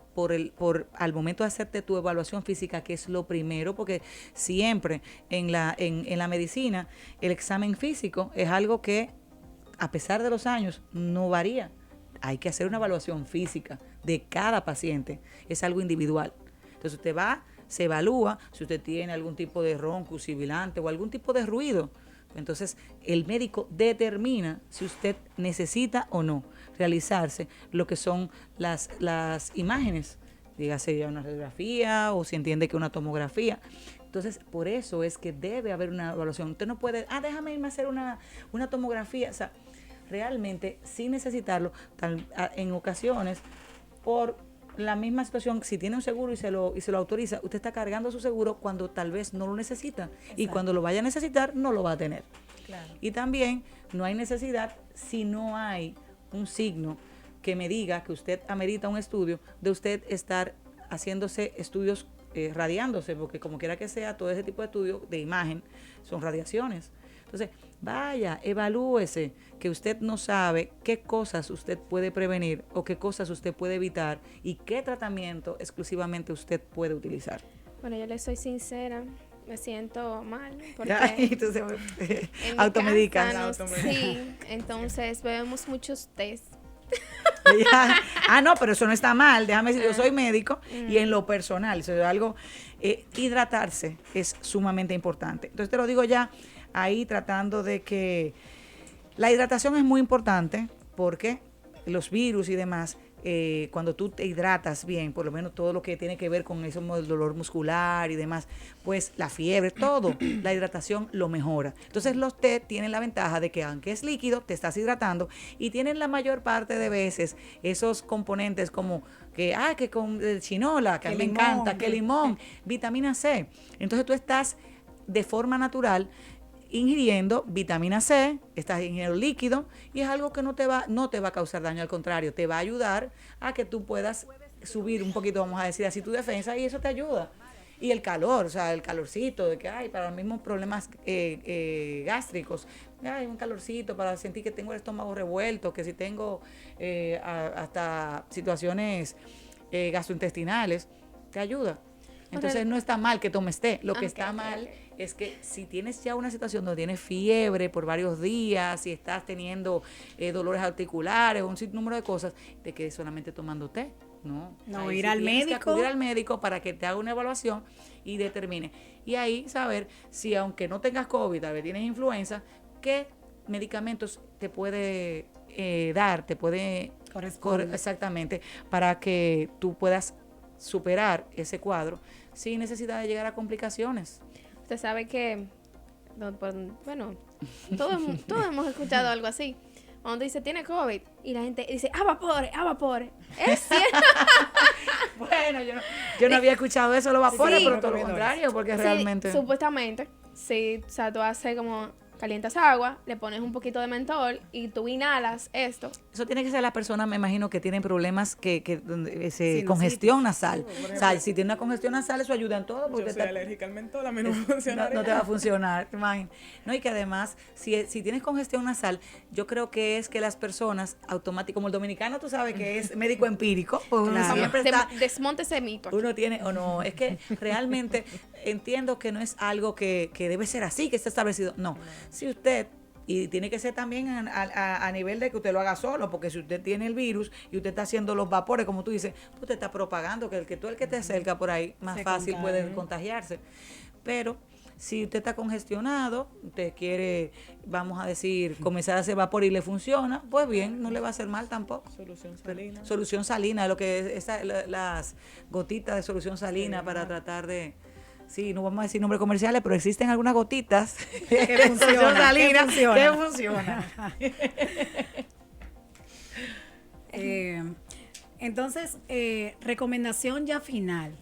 al momento de hacerte tu evaluación física, que es lo primero, porque siempre en la medicina el examen físico es algo que a pesar de los años no varía. Hay que hacer una evaluación física de cada paciente, es algo individual. Entonces usted va, se evalúa si usted tiene algún tipo de ronco, sibilante o algún tipo de ruido. Entonces el médico determina si usted necesita o no realizarse lo que son las imágenes, dígase ya una radiografía o si entiende que una tomografía. Entonces, por eso es que debe haber una evaluación. Usted no puede, déjame irme a hacer una tomografía. O sea, realmente, sin necesitarlo, en ocasiones, por la misma situación, si tiene un seguro y se lo autoriza, usted está cargando su seguro cuando tal vez no lo necesita. Exacto. Y cuando lo vaya a necesitar, no lo va a tener. Claro. Y también no hay necesidad, si no hay un signo que me diga que usted amerita un estudio, de usted estar haciéndose estudios radiándose, porque como quiera que sea, todo ese tipo de estudios de imagen son radiaciones. Entonces, vaya, evalúese, que usted no sabe qué cosas usted puede prevenir o qué cosas usted puede evitar y qué tratamiento exclusivamente usted puede utilizar. Bueno, yo le soy sincera, me siento mal porque ya, entonces, automedica. Sí, entonces vemos muchos test. No, pero eso no está mal, déjame decir, yo soy médico y en lo personal, eso es algo, hidratarse es sumamente importante. Entonces te lo digo ya ahí, tratando de que la hidratación es muy importante, porque los virus y demás, cuando tú te hidratas bien, por lo menos todo lo que tiene que ver con eso, el dolor muscular y demás, pues la fiebre, todo, la hidratación lo mejora. Entonces los té tienen la ventaja de que aunque es líquido, te estás hidratando y tienen la mayor parte de veces esos componentes como que con chinola, que a mí me encanta, que limón, vitamina C. Entonces tú estás de forma natural ingiriendo vitamina C, estás ingiriendo líquido y es algo que no te va a causar daño, al contrario, te va a ayudar a que tú puedas subir un poquito, vamos a decir así, tu defensa, y eso te ayuda. Y el calor, o sea, el calorcito, de que para los mismos problemas gástricos, hay un calorcito para sentir que tengo el estómago revuelto, que si tengo hasta situaciones gastrointestinales, te ayuda. Entonces no está mal que tomes té, lo que está mal es que si tienes ya una situación donde tienes fiebre por varios días, si estás teniendo dolores articulares o un sinnúmero de cosas, te quedes solamente tomando té. No, ir al médico. Que acudir al médico para que te haga una evaluación y determine. Y ahí saber si, aunque no tengas COVID, tal vez tienes influenza, qué medicamentos te puede dar, te puede corresponder exactamente, para que tú puedas superar ese cuadro sin necesidad de llegar a complicaciones. Usted sabe que, bueno, todos hemos escuchado algo así. cuando dice tiene COVID y la gente dice vapores. Es cierto. Bueno, yo no había escuchado eso, los vapores, Sí. pero todo lo contrario, porque Sí, realmente... supuestamente, sí, o sea, tú haces como, calientas agua, le pones un poquito de mentol y tú inhalas esto. Eso tiene que ser las personas, me imagino, que tienen problemas donde Sinusitis. congestión nasal. Por ejemplo, O sea, si tiene una congestión nasal, eso ayuda en todo. Porque Yo soy alérgica al mentol, a mí no me funciona. no te va a funcionar, te imaginas. No, y que además, si tienes congestión nasal, yo creo que es que las personas automáticamente, como el dominicano, tú sabes que es médico empírico, pues uno Claro. siempre está... Desmonte ese mito. Uno tiene, o no, es que realmente entiendo que no es algo que debe ser así, que está establecido. No, si usted, y tiene que ser también a nivel de que usted lo haga solo, porque si usted tiene el virus y usted está haciendo los vapores, como tú dices, usted está propagando que el que te acerca por ahí, más Se fácil contagia. puede contagiarse. Pero si usted está congestionado, usted quiere, vamos a decir, comenzar a hacer vapor y le funciona, pues bien, no le va a hacer mal tampoco. Solución salina. Solución salina, lo que es las gotitas de solución salina para tratar de... Sí, no vamos a decir nombres comerciales, pero existen algunas gotitas Que funciona, salina que funciona. que funcionan. Entonces, recomendación ya final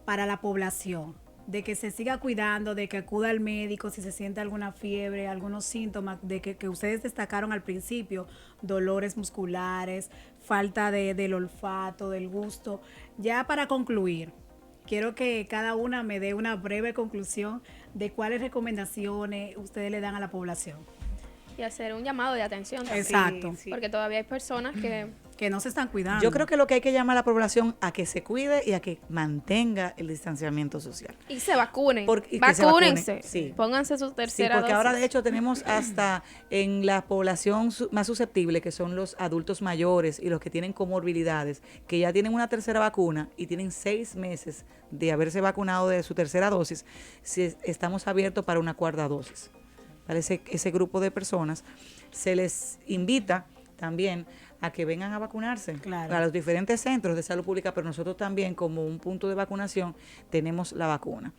para la población, de que se siga cuidando, de que acuda al médico si se siente alguna fiebre, algunos síntomas de que ustedes destacaron al principio, dolores musculares, falta del olfato, del gusto. Ya para concluir, quiero que cada una me dé una breve conclusión de cuáles recomendaciones ustedes le dan a la población. Y hacer un llamado de atención también. Exacto. Sí. Porque todavía hay personas que No se están cuidando. Yo creo que lo que hay que llamar a la población a que se cuide y a que mantenga el distanciamiento social. y se vacunen. Y que se Vacúnense. vacunen, sí. Pónganse su Sí, tercera porque ahora dosis. de hecho tenemos hasta en la población más susceptible, que son los adultos mayores y los que tienen comorbilidades, que ya tienen una tercera vacuna y tienen 6 meses de haberse vacunado de su tercera dosis, estamos abiertos para una cuarta dosis. Para ese grupo de personas se les invita también a que vengan a vacunarse Claro. a los diferentes centros de salud pública, pero nosotros también como un punto de vacunación tenemos la vacuna.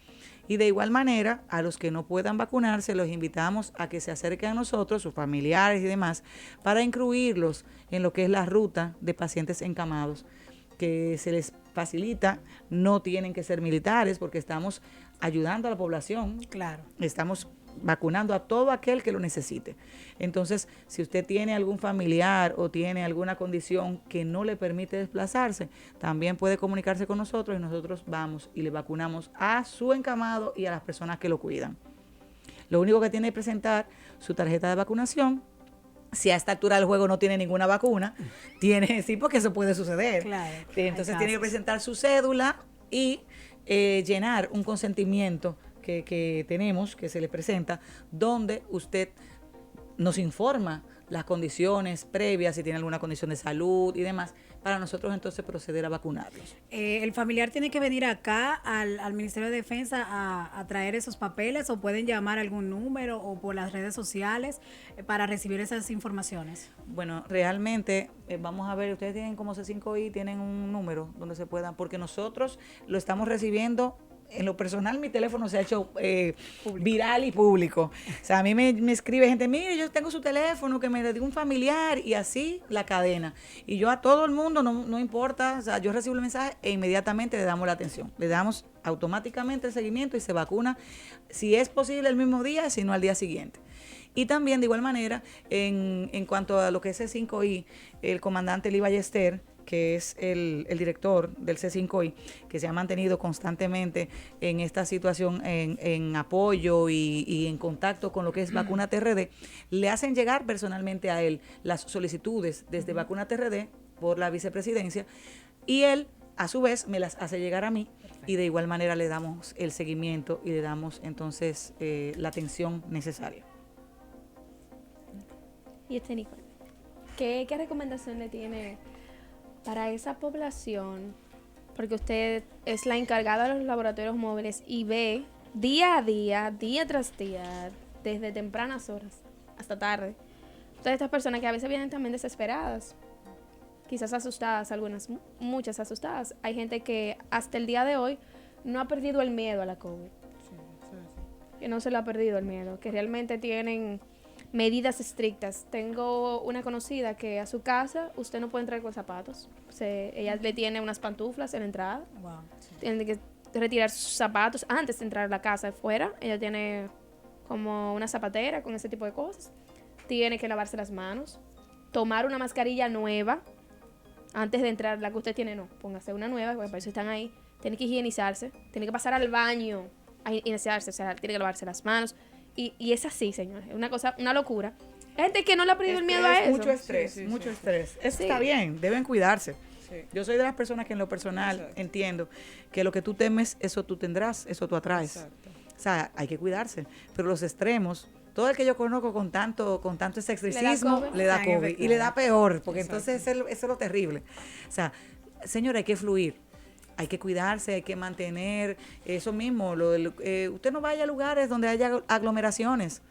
Y de igual manera, a los que no puedan vacunarse, los invitamos a que se acerquen a nosotros, sus familiares y demás, para incluirlos en lo que es la ruta de pacientes encamados, que se les facilita, no tienen que ser militares, porque estamos ayudando a la población. Claro. Estamos vacunando a todo aquel que lo necesite. Entonces, si usted tiene algún familiar o tiene alguna condición que no le permite desplazarse, también puede comunicarse con nosotros y nosotros vamos y le vacunamos a su encamado y a las personas que lo cuidan. Lo único que tiene que presentar su tarjeta de vacunación. Si a esta altura del juego no tiene ninguna vacuna, sí, porque eso puede suceder. Claro, Entonces hay tiene que casos. presentar su cédula y llenar un consentimiento que tenemos, que se le presenta, donde usted nos informa las condiciones previas, si tiene alguna condición de salud y demás, para nosotros entonces proceder a vacunarlos. ¿El familiar tiene que venir acá al Ministerio de Defensa a traer esos papeles o pueden llamar a algún número o por las redes sociales para recibir esas informaciones? Bueno, realmente, vamos a ver, ustedes tienen como C5I, tienen un número donde se puedan, porque nosotros lo estamos recibiendo. En lo personal, mi teléfono se ha hecho viral y público. O sea, a mí me escribe gente, mire, yo tengo su teléfono, que me le diga un familiar, y así la cadena. Y yo a todo el mundo, no importa, o sea, yo recibo el mensaje e inmediatamente le damos la atención. Le damos automáticamente el seguimiento y se vacuna, si es posible el mismo día, si no al día siguiente. Y también, de igual manera, en cuanto a lo que es C5I, el comandante Lee Ballester, que es el director del C5I, que se ha mantenido constantemente en esta situación, en apoyo y en contacto con lo que es Vacuna TRD, le hacen llegar personalmente a él las solicitudes desde Vacuna TRD por la vicepresidencia, y él, a su vez, me las hace llegar a mí, y de igual manera le damos el seguimiento y le damos entonces la atención necesaria. Y Nicole, ¿qué recomendación le tiene para esa población? Porque usted es la encargada de los laboratorios móviles y ve día a día, día tras día, desde tempranas horas hasta tarde, todas estas personas que a veces vienen también desesperadas, quizás asustadas, algunas, muchas asustadas. Hay gente que hasta el día de hoy no ha perdido el miedo a la COVID. Que no se le ha perdido el miedo, que realmente tienen medidas estrictas. Tengo una conocida que a su casa usted no puede entrar con zapatos. Ella le tiene unas pantuflas en la entrada. Wow. Tiene que retirar sus zapatos antes de entrar a la casa afuera. Ella tiene como una zapatera con ese tipo de cosas. Tiene que lavarse las manos. Tomar una mascarilla nueva antes de entrar. La que usted tiene, no. Póngase una nueva, porque para eso están ahí. Tiene que higienizarse. Tiene que pasar al baño a higienizarse. O sea, tiene que lavarse las manos. Y es así, señores. Es una cosa, una locura. Hay gente que no le ha perdido el miedo a eso. Mucho estrés, mucho estrés. Eso está bien, deben cuidarse. Sí. Yo soy de las personas que en lo personal entiendo que lo que tú temes, eso tú tendrás, eso tú atraes. Exacto. O sea, hay que cuidarse. Pero los extremos, todo el que yo conozco con tanto excentricismo, le da COVID. Y le da peor, porque entonces eso es lo terrible. O sea, señor, hay que fluir. Hay que cuidarse, hay que mantener eso mismo. Usted no vaya a lugares donde haya aglomeraciones.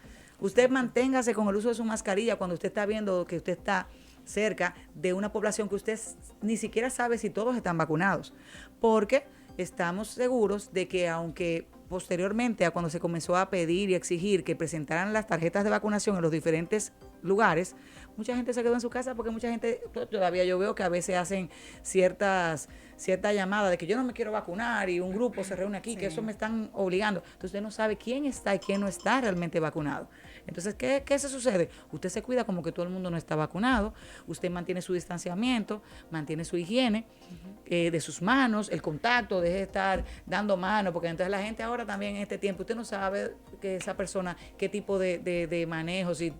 Usted manténgase con el uso de su mascarilla cuando usted está viendo que usted está cerca de una población que usted ni siquiera sabe si todos están vacunados. Porque estamos seguros de que aunque posteriormente a cuando se comenzó a pedir y exigir que presentaran las tarjetas de vacunación en los diferentes lugares, mucha gente se quedó en su casa porque mucha gente, todavía yo veo que a veces hacen cierta llamada de que yo no me quiero vacunar y un grupo se reúne aquí, que eso me están obligando. Entonces usted no sabe quién está y quién no está realmente vacunado. Entonces, ¿qué se sucede? Usted se cuida como que todo el mundo no está vacunado, usted mantiene su distanciamiento, mantiene su higiene de sus manos, el contacto, deje de estar dando mano, porque entonces la gente ahora también en este tiempo, usted no sabe que esa persona, qué tipo de manejo, si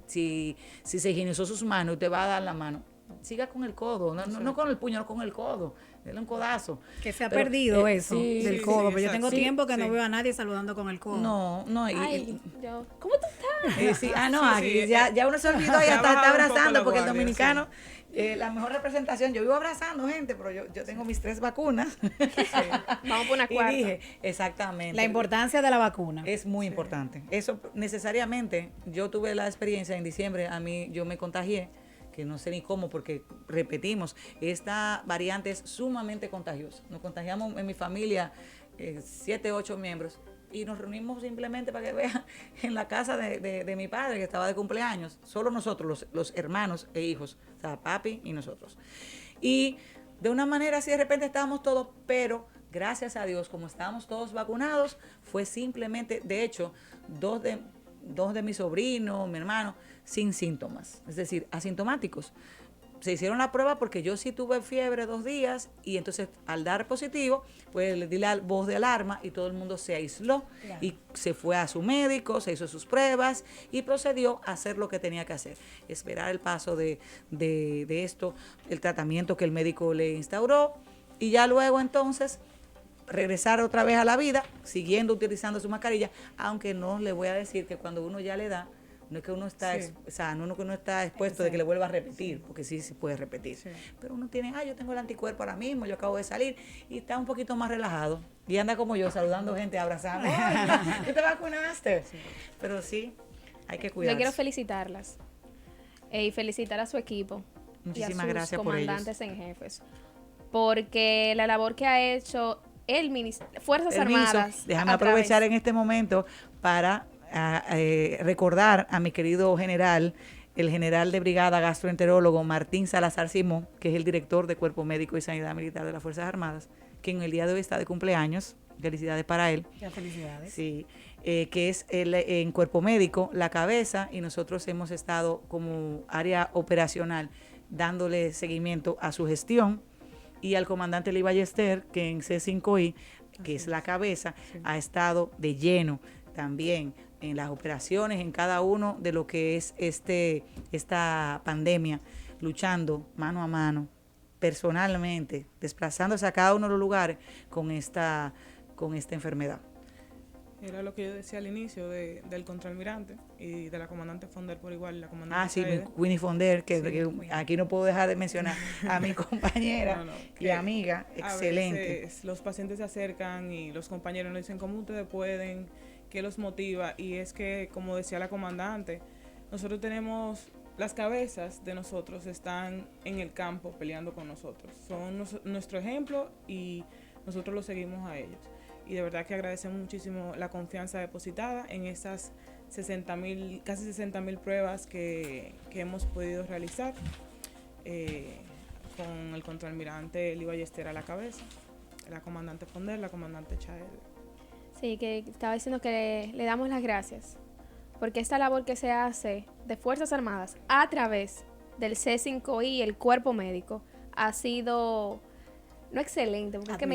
se higienizó sus manos, usted va a dar la mano. Siga con el codo, no con el puño, no con el codo. Denle un codazo. Que se ha perdido eso del codo, pero yo tengo tiempo que no veo a nadie saludando con el codo. No. ¿Cómo tú estás? Aquí ya uno se olvidó y hasta está abrazando, porque el dominicano, la mejor representación, yo vivo abrazando gente, pero yo tengo mis 3 vacunas. Vamos por una cuarta. Y dije, exactamente. La importancia de la vacuna. Es muy importante. Eso necesariamente, yo tuve la experiencia en diciembre, yo me contagié, que no sé ni cómo, porque repetimos, esta variante es sumamente contagiosa. Nos contagiamos en mi familia 7, 8 miembros y nos reunimos simplemente para que vean en la casa de mi padre, que estaba de cumpleaños, solo nosotros, los hermanos e hijos, o sea, papi y nosotros. Y de una manera así de repente estábamos todos, pero gracias a Dios, como estábamos todos vacunados, fue simplemente, de hecho, dos de mis sobrinos, mi hermano, sin síntomas, es decir, asintomáticos. Se hicieron la prueba porque yo sí tuve fiebre 2 días y entonces al dar positivo, pues le di la voz de alarma y todo el mundo se aisló y se fue a su médico, se hizo sus pruebas y procedió a hacer lo que tenía que hacer, esperar el paso de esto, el tratamiento que el médico le instauró y ya luego entonces regresar otra vez a la vida, siguiendo utilizando su mascarilla, aunque no le voy a decir que cuando uno ya le da, no es que uno está, no que uno está expuesto de que le vuelva a repetir, porque sí se puede repetir. Sí. Pero uno tiene, yo tengo el anticuerpo ahora mismo, yo acabo de salir y está un poquito más relajado. Y anda como yo, saludando gente, abrazando. ¿Tú te vacunaste? Sí. Pero sí, hay que cuidarse. Yo quiero felicitarlas y felicitar a su equipo. Muchísimas y a sus gracias por ellos. comandantes en jefes. Porque la labor que ha hecho el Fuerzas Armadas. Déjame aprovechar en este momento para recordar a mi querido general, el general de brigada gastroenterólogo Martín Salazar Simón, que es el director de Cuerpo Médico y Sanidad Militar de las Fuerzas Armadas, que en el día de hoy está de cumpleaños. Felicidades para él. Ya, felicidades. Sí, que es en Cuerpo Médico la cabeza, y nosotros hemos estado como área operacional dándole seguimiento a su gestión, y al comandante Lee Ballester, que en C5I, que es la cabeza, ha estado de lleno también en las operaciones, en cada uno de lo que es esta pandemia, luchando mano a mano, personalmente, desplazándose a cada uno de los lugares con esta enfermedad. Era lo que yo decía al inicio del contraalmirante y de la comandante Fonder por igual, la comandante Winnie Fonder, que aquí no puedo dejar de mencionar a mi compañera y amiga, excelente. A veces los pacientes se acercan y los compañeros nos dicen cómo ustedes pueden, qué los motiva, y es que, como decía la comandante, nosotros tenemos, las cabezas de nosotros están en el campo peleando con nosotros, son nuestro ejemplo y nosotros los seguimos a ellos. y de verdad que agradecemos muchísimo la confianza depositada en esas casi 60,000 pruebas que hemos podido realizar, con el contraalmirante Eli Ballester a la cabeza, la comandante Fonder, la comandante Chael. Sí, que estaba diciendo que le damos las gracias, porque esta labor que se hace de Fuerzas Armadas a través del C5I y el cuerpo médico ha sido, no excelente, porque es que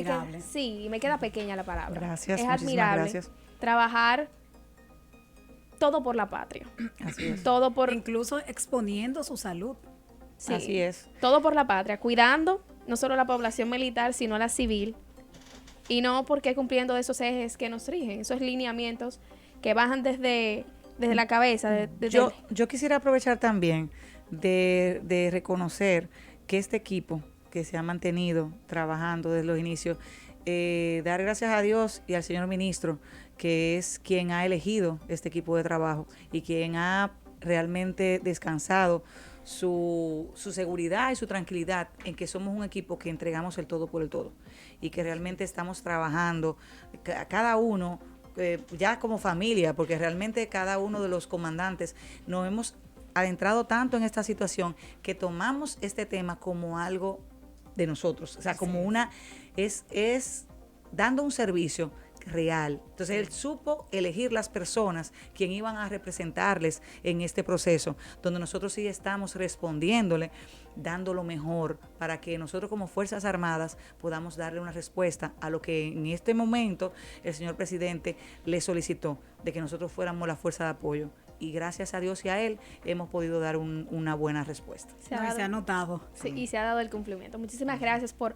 me queda pequeña la palabra. Gracias, es muchísimas admirable gracias. Trabajar todo por la patria. Así es. Todo por... Incluso exponiendo su salud. Sí, así es. Todo por la patria, cuidando no solo la población militar, sino la civil. Y no porque cumpliendo esos ejes que nos rigen, esos lineamientos que bajan desde la cabeza. Yo quisiera aprovechar también de reconocer que este equipo que se ha mantenido trabajando desde los inicios, dar gracias a Dios y al señor ministro, que es quien ha elegido este equipo de trabajo y quien ha realmente descansado su seguridad y su tranquilidad en que somos un equipo que entregamos el todo por el todo y que realmente estamos trabajando cada uno ya como familia, porque realmente cada uno de los comandantes nos hemos adentrado tanto en esta situación que tomamos este tema como algo de nosotros, o sea, como es dando un servicio real. Entonces él supo elegir las personas quien iban a representarles en este proceso, donde nosotros sí estamos respondiéndole, dando lo mejor para que nosotros como Fuerzas Armadas podamos darle una respuesta a lo que en este momento el señor presidente le solicitó, de que nosotros fuéramos la fuerza de apoyo. Y gracias a Dios y a él hemos podido dar una buena respuesta. Se ha notado. Sí, y se ha dado el cumplimiento. Muchísimas gracias por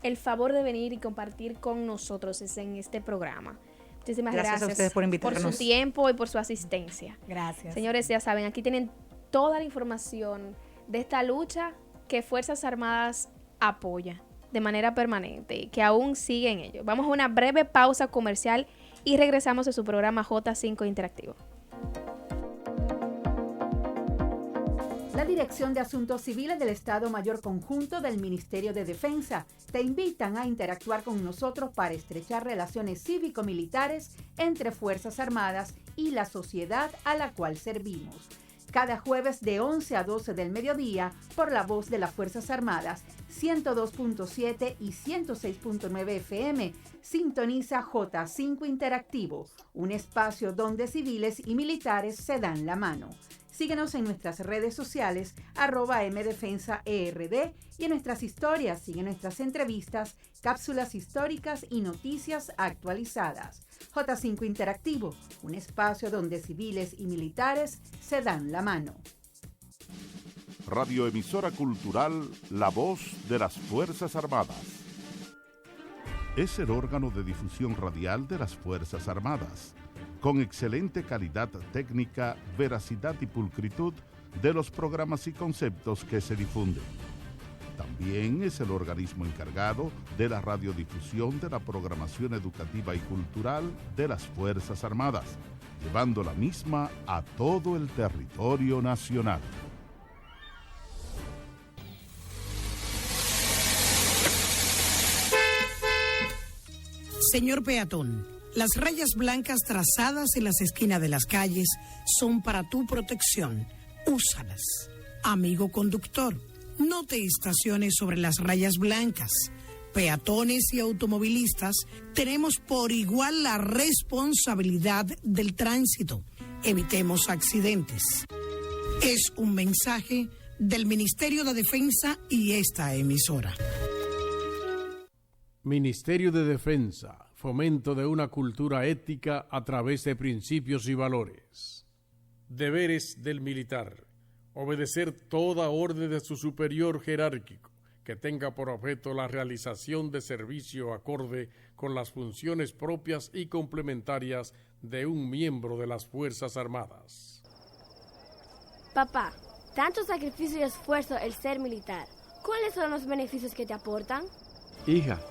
el favor de venir y compartir con nosotros en este programa. Muchísimas gracias a ustedes por invitarnos. Por su tiempo y por su asistencia. Gracias. Señores, ya saben, aquí tienen toda la información de esta lucha que Fuerzas Armadas apoya de manera permanente y que aún sigue en ello. Vamos a una breve pausa comercial y regresamos a su programa J5 Interactivo. La Dirección de Asuntos Civiles del Estado Mayor Conjunto del Ministerio de Defensa te invitan a interactuar con nosotros para estrechar relaciones cívico-militares entre Fuerzas Armadas y la sociedad a la cual servimos. Cada jueves de 11 a 12 del mediodía por la voz de las Fuerzas Armadas, 102.7 y 106.9 FM, sintoniza J5 Interactivo, un espacio donde civiles y militares se dan la mano. Síguenos en nuestras redes sociales, @mdefensaerd, y en nuestras historias sigue nuestras entrevistas, cápsulas históricas y noticias actualizadas. J5 Interactivo, un espacio donde civiles y militares se dan la mano. Radioemisora Cultural La Voz de las Fuerzas Armadas. Es el órgano de difusión radial de las Fuerzas Armadas, con excelente calidad técnica, veracidad y pulcritud de los programas y conceptos que se difunden. También es el organismo encargado de la radiodifusión de la programación educativa y cultural de las Fuerzas Armadas, llevando la misma a todo el territorio nacional. Señor peatón, las rayas blancas trazadas en las esquinas de las calles son para tu protección. Úsalas. Amigo conductor, no te estaciones sobre las rayas blancas. Peatones y automovilistas tenemos por igual la responsabilidad del tránsito. Evitemos accidentes. Es un mensaje del Ministerio de Defensa y esta emisora. Ministerio de Defensa, fomento de una cultura ética a través de principios y valores. Deberes del militar: obedecer toda orden de su superior jerárquico que tenga por objeto la realización de servicio acorde con las funciones propias y complementarias de un miembro de las Fuerzas Armadas. Papá, tanto sacrificio y esfuerzo el ser militar. ¿Cuáles son los beneficios que te aportan? Hija,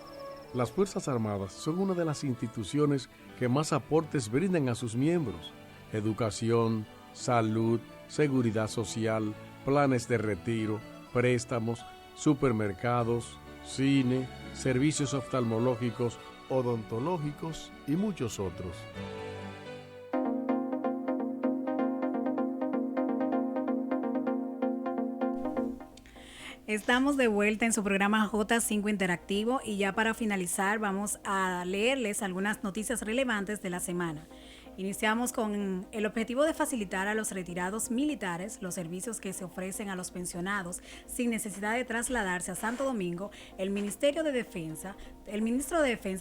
las Fuerzas Armadas son una de las instituciones que más aportes brindan a sus miembros. Educación, salud, seguridad social, planes de retiro, préstamos, supermercados, cine, servicios oftalmológicos, odontológicos y muchos otros. Estamos de vuelta en su programa J5 Interactivo y ya para finalizar vamos a leerles algunas noticias relevantes de la semana. Iniciamos con el objetivo de facilitar a los retirados militares los servicios que se ofrecen a los pensionados sin necesidad de trasladarse a Santo Domingo. El ministro de Defensa,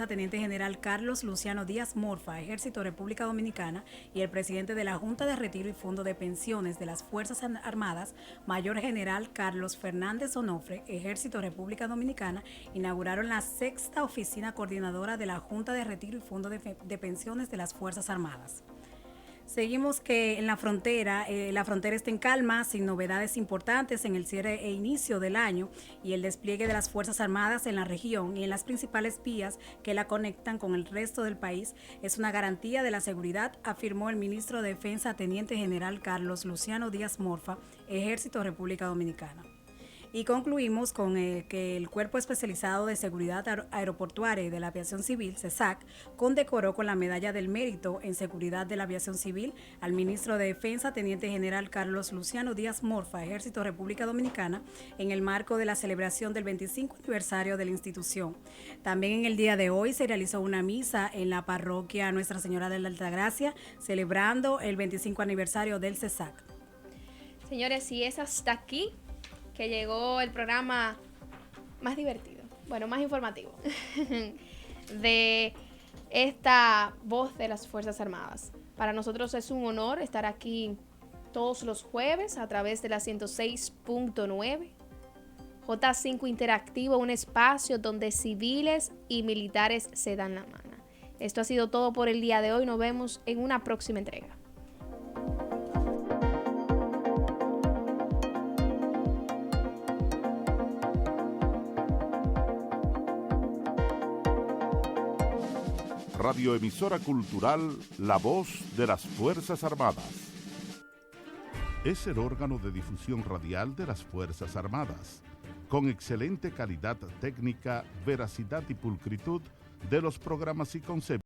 Teniente General Carlos Luciano Díaz Morfa, Ejército República Dominicana, y el presidente de la Junta de Retiro y Fondo de Pensiones de las Fuerzas Armadas, Mayor General Carlos Fernández Onofre, Ejército República Dominicana, inauguraron la 6ª oficina coordinadora de la Junta de Retiro y Fondo de Pensiones de las Fuerzas Armadas. Seguimos que en la frontera está en calma, sin novedades importantes en el cierre e inicio del año y el despliegue de las Fuerzas Armadas en la región y en las principales vías que la conectan con el resto del país es una garantía de la seguridad, afirmó el ministro de Defensa, Teniente General Carlos Luciano Díaz Morfa, Ejército República Dominicana. Y concluimos con que el Cuerpo Especializado de Seguridad Aeroportuaria y de la Aviación Civil, CESAC, condecoró con la Medalla del Mérito en Seguridad de la Aviación Civil al ministro de Defensa, Teniente General Carlos Luciano Díaz Morfa, Ejército República Dominicana, en el marco de la celebración del 25 aniversario de la institución. También en el día de hoy se realizó una misa en la parroquia Nuestra Señora de la Altagracia, celebrando el 25 aniversario del CESAC. Señores, y es hasta aquí que llegó el programa más divertido, más informativo, de esta voz de las Fuerzas Armadas. Para nosotros es un honor estar aquí todos los jueves a través de la 106.9. J5 Interactivo, un espacio donde civiles y militares se dan la mano. Esto ha sido todo por el día de hoy. Nos vemos en una próxima entrega. Radioemisora cultural La Voz de las Fuerzas Armadas. Es el órgano de difusión radial de las Fuerzas Armadas, con excelente calidad técnica, veracidad y pulcritud de los programas y conceptos